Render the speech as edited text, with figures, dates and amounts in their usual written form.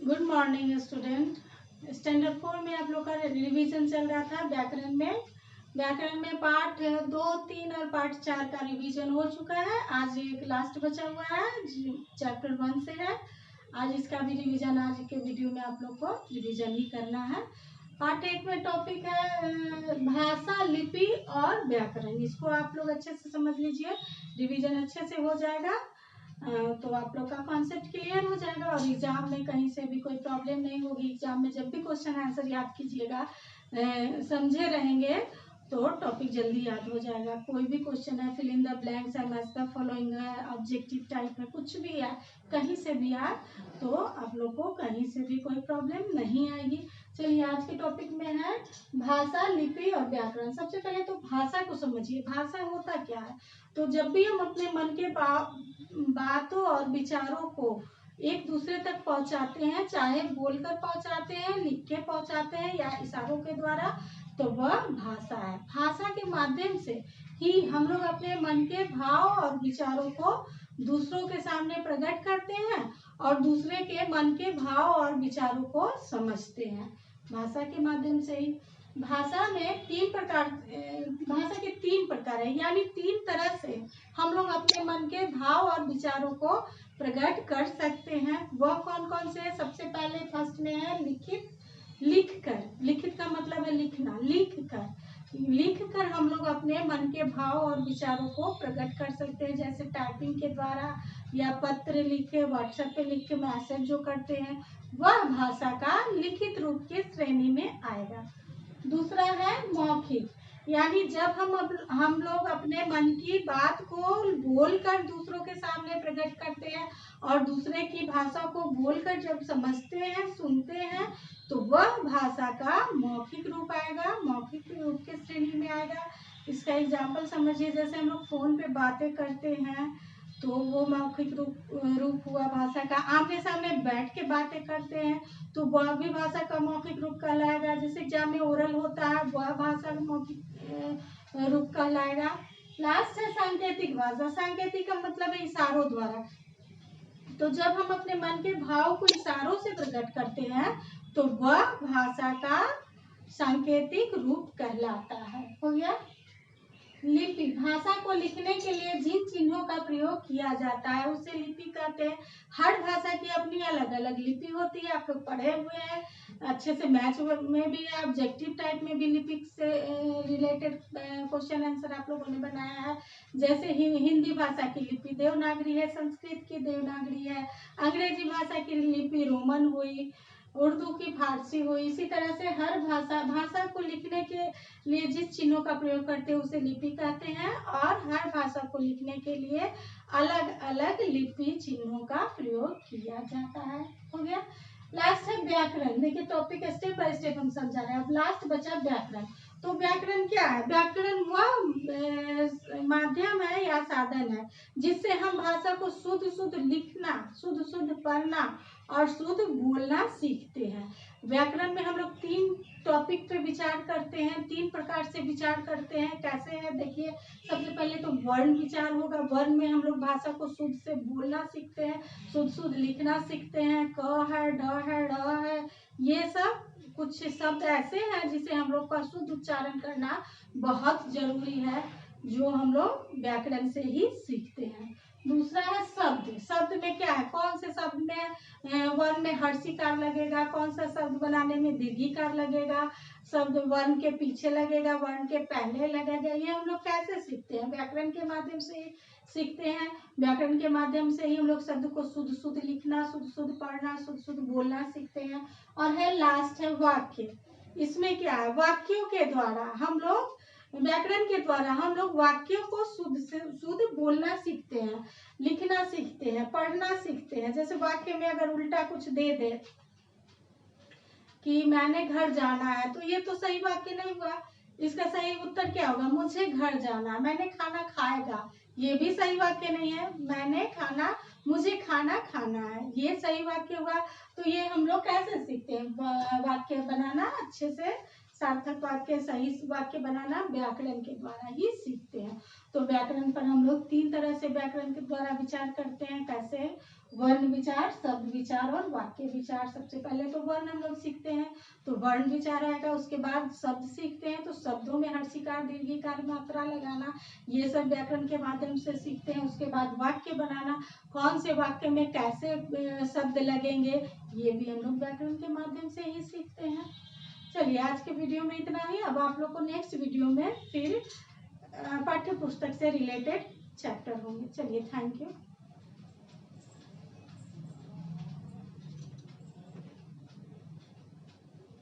Good morning student. Standard 4 में आप लोग का रिवीजन चल रहा था। व्याकरण में पार्ट 2, 3 और पार्ट 4 का रिवीजन हो चुका है। आज एक लास्ट बचा हुआ है, चैप्टर 1 से है। आज इसका भी रिवीजन आज के वीडियो में आप लोग को रिवीजन ही करना है। पार्ट 1 में टॉपिक है भाषा, लिपि और व्याकरण। इसको आप लोग अच्छे से समझ लीजिए, रिवीजन अच्छे से हो जाएगा तो आप लोग का कॉन्सेप्ट क्लियर हो जाएगा और एग्जाम में कहीं से भी कोई प्रॉब्लम नहीं होगी। एग्जाम में जब भी क्वेश्चन आंसर याद कीजिएगा, समझे रहेंगे तो टॉपिक जल्दी याद हो जाएगा। कोई भी क्वेश्चन है, फिल इन द ब्लैंक्स है, मैच द फॉलोइंग है, ऑब्जेक्टिव टाइप है, कुछ भी है, कहीं से भी आए तो आप लोग को कहीं से भी कोई प्रॉब्लम नहीं आएगी। चलिए, आज के टॉपिक में है भाषा, लिपि और व्याकरण। सबसे पहले तो भाषा को समझिए। भाषा होता क्या है? तो जब भी हम अपने मन के बातों और विचारों को एक दूसरे तक पहुंचाते हैं, चाहे बोलकर पहुंचाते हैं, लिख के पहुंचाते हैं या इशारों के द्वारा, तो वह भाषा है। भाषा के माध्यम से ही हम लोग अपने मन के भाव और विचारों को दूसरों के सामने प्रकट करते हैं और दूसरे के मन के भाव और विचारों को समझते हैं भाषा के माध्यम से ही। भाषा में भाषा के 3 प्रकार है, यानी 3 तरह से हम लोग अपने मन के भाव और विचारों को प्रकट कर सकते हैं। वह कौन कौन से है? सबसे पहले फर्स्ट में है लिखित। लिखित का मतलब है लिखना। लिख कर हम लोग अपने मन के भाव और विचारों को प्रकट कर सकते हैं, जैसे टाइपिंग के द्वारा या पत्र लिखे, व्हाट्सएप पे लिख के मैसेज जो करते हैं, वह भाषा का लिखित रूप की श्रेणी में आएगा। दूसरा है मौखिक, यानी जब हम लोग अपने मन की बात को बोलकर दूसरों के सामने प्रकट करते हैं और दूसरे की भाषा को बोलकर जब समझते हैं, सुनते हैं, तो वह भाषा का मौखिक रूप आएगा, मौखिक रूप के श्रेणी में आएगा। इसका एग्जाम्पल समझिए, जैसे हम लोग फोन पे बातें करते हैं तो वो मौखिक रूप हुआ भाषा का। आमने सामने बैठ के बातें करते हैं तो वह भी भाषा का मौखिक रूप कहलाएगा। जैसे एग्जाम में ओरल होता है, वह भाषा का मौखिक रूप कहलाएगा। लास्ट है सांकेतिक भाषा। सांकेतिक का मतलब है इशारों द्वारा। तो जब हम अपने मन के भाव को इशारों से प्रकट करते हैं तो वह भाषा का सांकेतिक रूप कहलाता है। हो गया। लिपि, भाषा को लिखने के लिए जिन चिन्हों का प्रयोग किया जाता है उसे लिपि कहते हैं। हर भाषा की अपनी अलग अलग लिपि होती है। आप लोग पढ़े हुए हैं अच्छे से, मैथ में भी है, ऑब्जेक्टिव टाइप में भी लिपि से रिलेटेड क्वेश्चन आंसर आप लोगों ने बनाया है। जैसे हिंदी भाषा की लिपि देवनागरी है, संस्कृत की देवनागरी है, अंग्रेजी भाषा की लिपि रोमन हुई, उर्दू की फारसी हुई। इसी तरह से हर भाषा को लिखने के लिए जिस चिन्हों का प्रयोग करते हैं उसे लिपि कहते हैं और हर भाषा को लिखने के लिए अलग अलग लिपि चिन्हों का प्रयोग किया जाता है। हो गया। लास्ट है व्याकरण। देखिए, टॉपिक स्टेप बाय स्टेप हम समझा रहे हैं। अब लास्ट बचा व्याकरण। तो व्याकरण क्या है? व्याकरण वह माध्यम है या साधन है जिससे हम भाषा को शुद्ध शुद्ध लिखना, शुद्ध शुद्ध पढ़ना और शुद्ध बोलना सीखते हैं। व्याकरण में हम लोग 3 टॉपिक पे विचार करते हैं, 3 प्रकार से विचार करते हैं। कैसे है देखिए, सबसे पहले तो वर्ण विचार होगा। वर्ण में हम लोग भाषा को शुद्ध से बोलना सीखते हैं, शुद्ध शुद्ध लिखना सीखते हैं। क है, ड है, ड़ है, ये सब कुछ शब्द ऐसे हैं जिसे हम लोग का शुद्ध उच्चारण करना बहुत जरूरी है, जो हम लोग व्याकरण से ही सीखते हैं। दूसरा है शब्द। शब्द में क्या है? कौन से शब्द में वर्ण में हर्षिकार लगेगा, कौन सा शब्द बनाने में दीर्घिकार लगेगा, शब्द वर्ण के पीछे लगेगा, वर्ण के पहले लगेगा, ये हम लोग कैसे सीखते हैं? व्याकरण के माध्यम से ही सीखते हैं। व्याकरण के माध्यम से ही हम लोग शब्द को शुद्ध शुद्ध लिखना, शुद्ध शुद्ध पढ़ना, शुद्ध शुद्ध बोलना सीखते हैं। और है लास्ट है वाक्य। इसमें क्या है? वाक्यों के द्वारा हम लोग, व्याकरण के द्वारा हम लोग वाक्यों को शुद्ध से शुद्ध बोलना सीखते हैं, लिखना सीखते हैं, पढ़ना सीखते हैं। जैसे वाक्य में अगर उल्टा कुछ दे दे कि मैंने घर जाना है, तो ये तो सही वाक्य नहीं हुआ। इसका सही उत्तर क्या होगा? मुझे घर जाना। मैंने खाना खाएगा, ये भी सही वाक्य नहीं है। मुझे खाना खाना है, ये सही वाक्य हुआ। तो ये हम लोग कैसे सीखते हैं? वाक्य बनाना अच्छे से सार्थक वाक्य, सही वाक्य बनाना व्याकरण के द्वारा ही सीखते हैं। तो व्याकरण पर हम लोग 3 तरह से व्याकरण के द्वारा विचार करते हैं। कैसे? वर्ण विचार, शब्द विचार और वाक्य विचार। सबसे पहले तो वर्ण हम लोग सीखते हैं, तो वर्ण विचार आएगा। उसके बाद शब्द सीखते हैं, तो शब्दों में हर्षिकार, दीर्घिकार, मात्रा लगाना, ये सब व्याकरण के माध्यम से सीखते हैं। उसके बाद वाक्य बनाना, कौन से वाक्य में कैसे शब्द लगेंगे, ये भी हम लोग व्याकरण के माध्यम से ही सीखते हैं। चलिए, आज के वीडियो में इतना ही। अब आप लोग को नेक्स्ट वीडियो में फिर पाठ्य पुस्तक से रिलेटेड चैप्टर होंगे। चलिए, थैंक यू।